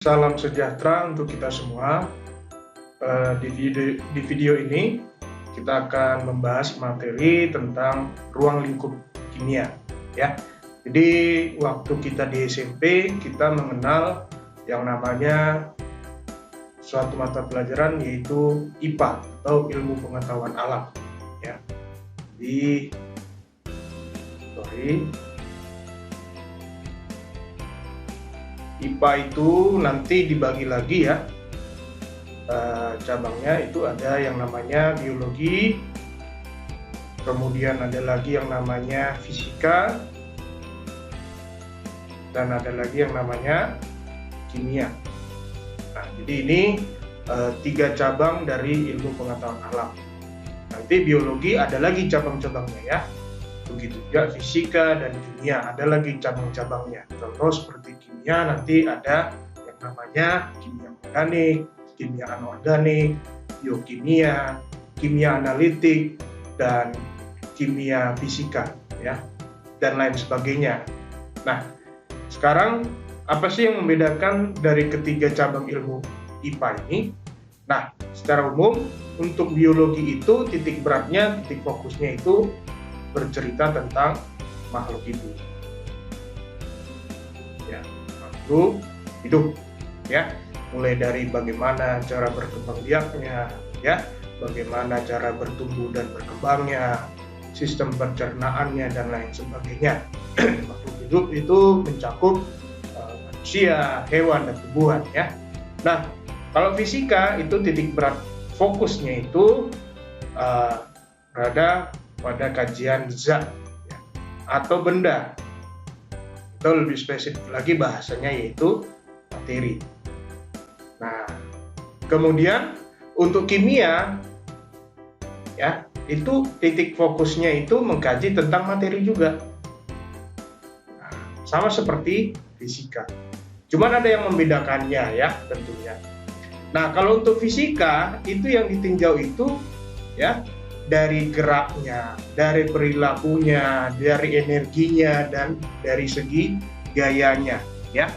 Salam sejahtera untuk kita semua. Di video ini kita akan membahas materi tentang ruang lingkup kimia, ya. Jadi waktu kita di SMP kita mengenal yang namanya suatu mata pelajaran yaitu IPA atau ilmu pengetahuan alam, ya. IPA itu nanti dibagi lagi ya, cabangnya itu ada yang namanya biologi, kemudian ada lagi yang namanya fisika, dan ada lagi yang namanya kimia. Nah, jadi ini 3 cabang dari ilmu pengetahuan alam. Nanti biologi ada lagi cabang-cabangnya ya. Begitu juga fisika dan kimia ada lagi cabang-cabangnya. Contoh seperti kimia nanti ada yang namanya kimia organik, kimia anorganik, biokimia, kimia analitik, dan kimia fisika ya, dan lain sebagainya. Nah, sekarang apa sih yang membedakan dari ketiga cabang ilmu IPA ini? Nah, secara umum untuk biologi itu titik beratnya, titik fokusnya itu bercerita tentang makhluk hidup, ya, makhluk hidup, ya, mulai dari bagaimana cara berkembang biaknya, ya, bagaimana cara bertumbuh dan berkembangnya, sistem pencernaannya dan lain sebagainya. Makhluk hidup itu mencakup manusia, hewan dan tumbuhan, ya. Nah, kalau fisika itu titik berat fokusnya itu berada pada kajian zat ya, atau benda, atau lebih spesifik lagi bahasanya yaitu materi. Nah, kemudian untuk kimia ya, itu titik fokusnya itu mengkaji tentang materi juga. Nah, sama seperti fisika, cuman ada yang membedakannya ya tentunya. Nah, kalau untuk fisika itu yang ditinjau itu ya dari geraknya, dari perilakunya, dari energinya, dan dari segi gayanya, ya.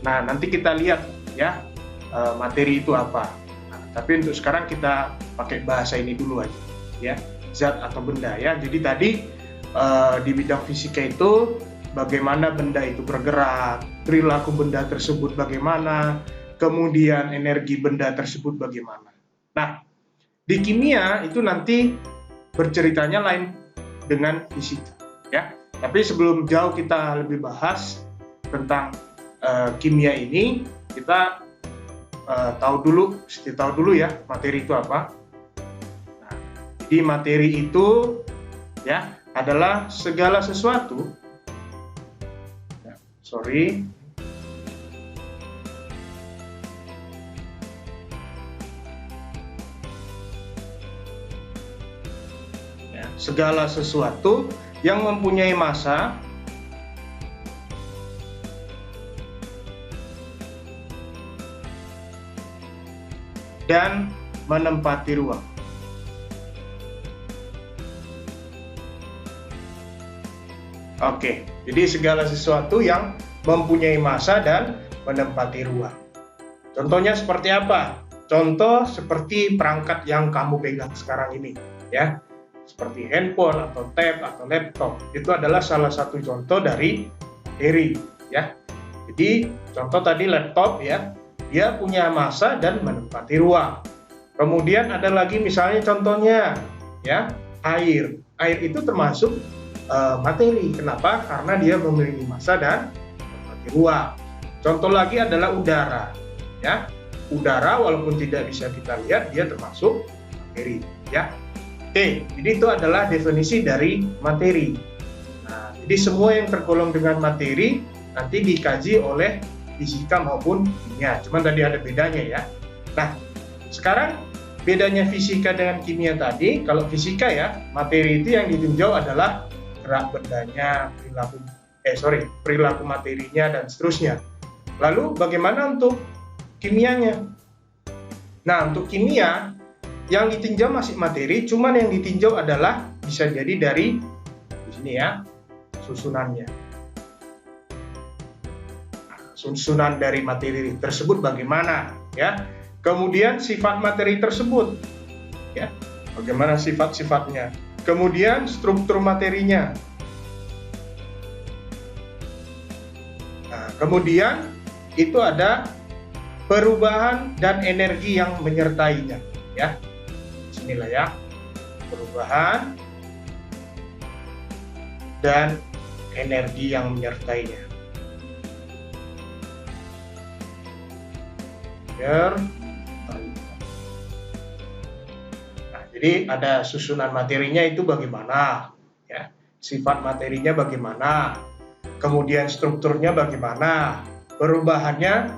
Nah, nanti kita lihat ya materi itu apa. Nah, tapi untuk sekarang kita pakai bahasa ini dulu aja, ya, zat atau benda, ya. Jadi tadi di bidang fisika itu bagaimana benda itu bergerak, perilaku benda tersebut bagaimana, kemudian energi benda tersebut bagaimana. Nah, di kimia itu nanti berceritanya lain dengan fisika, ya. Tapi sebelum jauh kita lebih bahas tentang kimia ini, kita tahu dulu ya materi itu apa. Nah, jadi materi itu ya adalah segala sesuatu. Ya, segala sesuatu yang mempunyai massa dan menempati ruang. Oke, jadi segala sesuatu yang mempunyai massa dan menempati ruang. Contohnya seperti apa? Contoh seperti perangkat yang kamu pegang sekarang ini, ya. Seperti handphone atau tab atau laptop, itu adalah salah satu contoh dari materi ya. Jadi contoh tadi laptop ya, dia punya massa dan menempati ruang. Kemudian ada lagi misalnya contohnya ya, air itu termasuk materi. Kenapa? Karena dia memiliki massa dan menempati ruang. Contoh lagi adalah udara ya, udara walaupun tidak bisa kita lihat dia termasuk materi ya. Oke, jadi itu adalah definisi dari materi. Nah, jadi semua yang tergolong dengan materi nanti dikaji oleh fisika maupun kimia. Cuman tadi ada bedanya ya. Nah, sekarang bedanya fisika dengan kimia tadi, kalau fisika ya, materi itu yang ditinjau adalah gerak bendanya, perilaku materinya dan seterusnya. Lalu bagaimana untuk kimianya? Nah, untuk kimia yang ditinjau masih materi, cuman yang ditinjau adalah bisa jadi dari di sini ya, susunannya. Nah, susunan dari materi tersebut bagaimana, ya. Kemudian sifat materi tersebut, ya, bagaimana sifat-sifatnya. Kemudian struktur materinya. Nah, kemudian itu ada perubahan dan energi yang menyertainya, ya. Bismillah ya. Perubahan dan energi yang menyertainya. Nah, jadi ada susunan materinya itu bagaimana, ya. Sifat materinya bagaimana, kemudian strukturnya bagaimana, perubahannya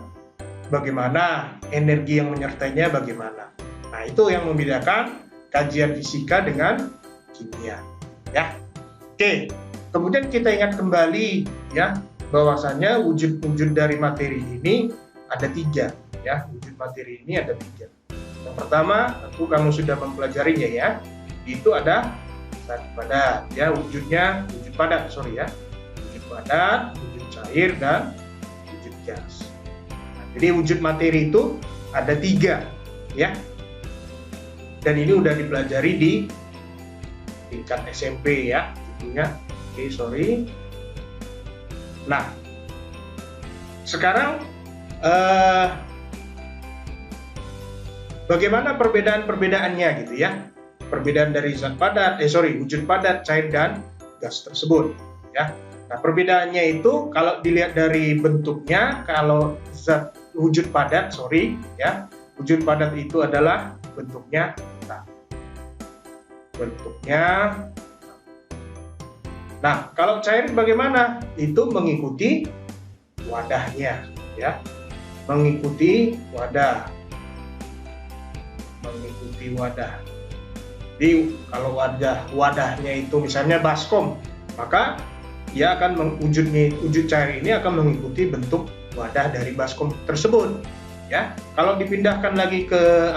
bagaimana, energi yang menyertainya bagaimana. Nah, itu yang membedakan kajian fisika dengan kimia, ya. Oke, kemudian kita ingat kembali, ya, bahwasannya wujud-wujud dari materi ini ada 3, ya. Wujud materi ini ada 3. Yang pertama, tentu kamu sudah mempelajarinya, ya. Itu ada zat padat, ya, wujudnya wujud padat, ya. Wujud padat, wujud cair, dan wujud gas. Nah, jadi wujud materi itu ada 3, ya. Dan ini udah dipelajari di tingkat SMP, ya. Oke, sorry. Nah, sekarang bagaimana perbedaan-perbedaannya gitu, ya? Perbedaan dari wujud padat, cair, dan gas tersebut, ya. Nah, perbedaannya itu kalau dilihat dari bentuknya, kalau wujud padat, ya, wujud padat itu adalah bentuknya tetap. Nah, kalau cair bagaimana? Itu mengikuti wadahnya, ya. Mengikuti wadah. Jadi kalau wadahnya itu misalnya baskom, maka dia akan wujud cair ini akan mengikuti bentuk wadah dari baskom tersebut, ya. Kalau dipindahkan lagi ke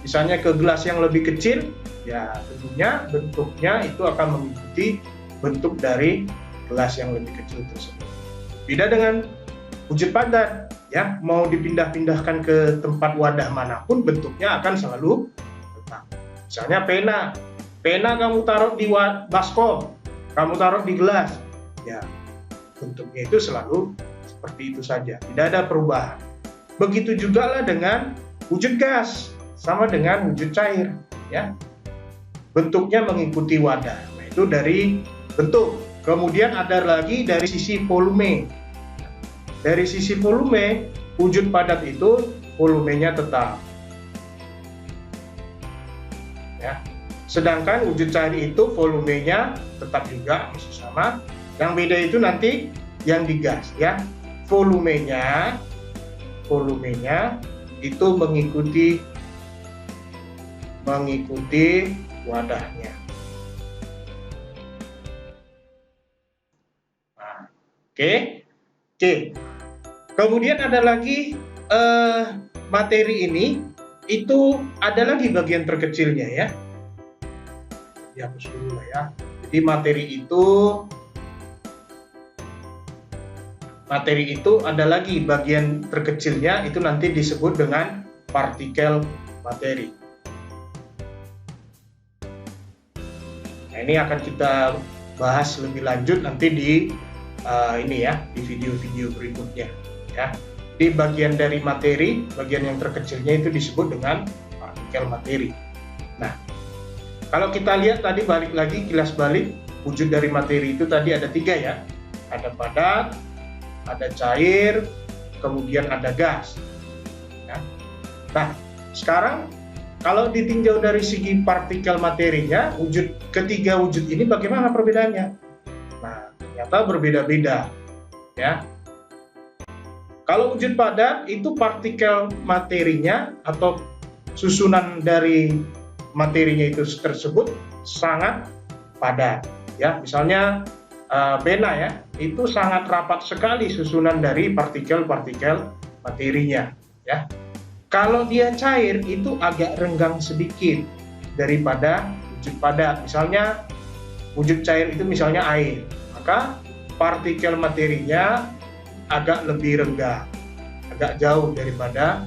misalnya ke gelas yang lebih kecil, ya tentunya bentuknya itu akan mengikuti bentuk dari gelas yang lebih kecil tersebut. Beda dengan wujud padat, ya, mau dipindah-pindahkan ke tempat wadah manapun bentuknya akan selalu tetap. Misalnya pena kamu taruh di baskom, kamu taruh di gelas, ya bentuknya itu selalu seperti itu saja, tidak ada perubahan. Begitu juga lah dengan wujud gas, sama dengan wujud cair, ya. Bentuknya mengikuti wadah. Nah, itu dari bentuk. Kemudian ada lagi dari sisi volume. Dari sisi volume, wujud padat itu volumenya tetap, ya. Sedangkan wujud cair itu volumenya tetap juga masih sama. Yang beda itu nanti yang digas, ya. Volumenya itu mengikuti wadahnya. Nah, oke. Kemudian ada lagi materi ini itu ada lagi bagian terkecilnya, ya. Dihapus dulu lah, ya. Jadi materi itu ada lagi bagian terkecilnya, itu nanti disebut dengan partikel materi. Nah, ini akan kita bahas lebih lanjut nanti di di video-video berikutnya, ya. Di bagian dari materi, bagian yang terkecilnya itu disebut dengan partikel materi. Nah, kalau kita lihat tadi balik lagi, kilas balik, wujud dari materi itu tadi ada 3, ya. Ada padat, ada cair, kemudian ada gas, ya. Nah, sekarang kalau ditinjau dari segi partikel materinya, ketiga wujud ini bagaimana perbedaannya? Nah, ternyata berbeda-beda, ya. Kalau wujud padat itu partikel materinya atau susunan dari materinya itu tersebut sangat padat, ya. Misalnya pena, ya, itu sangat rapat sekali susunan dari partikel-partikel materinya, ya. Kalau dia cair itu agak renggang sedikit daripada wujud padat. Misalnya wujud cair itu misalnya air, maka partikel materinya agak lebih renggang, agak jauh daripada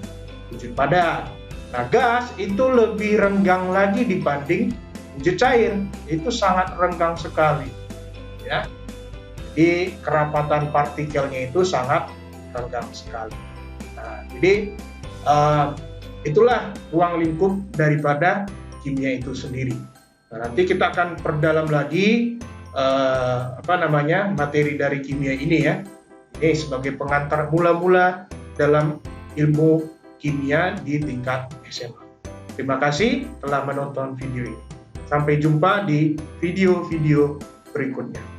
wujud padat. Nah, gas itu lebih renggang lagi dibanding wujud cair, itu sangat renggang sekali, ya. Jadi kerapatan partikelnya itu sangat renggang sekali. Nah, jadi itulah ruang lingkup daripada kimia itu sendiri. Nah, nanti kita akan perdalam lagi materi dari kimia ini ya. Ini sebagai pengantar mula-mula dalam ilmu kimia di tingkat SMA. Terima kasih telah menonton video ini. Sampai jumpa di video-video berikutnya.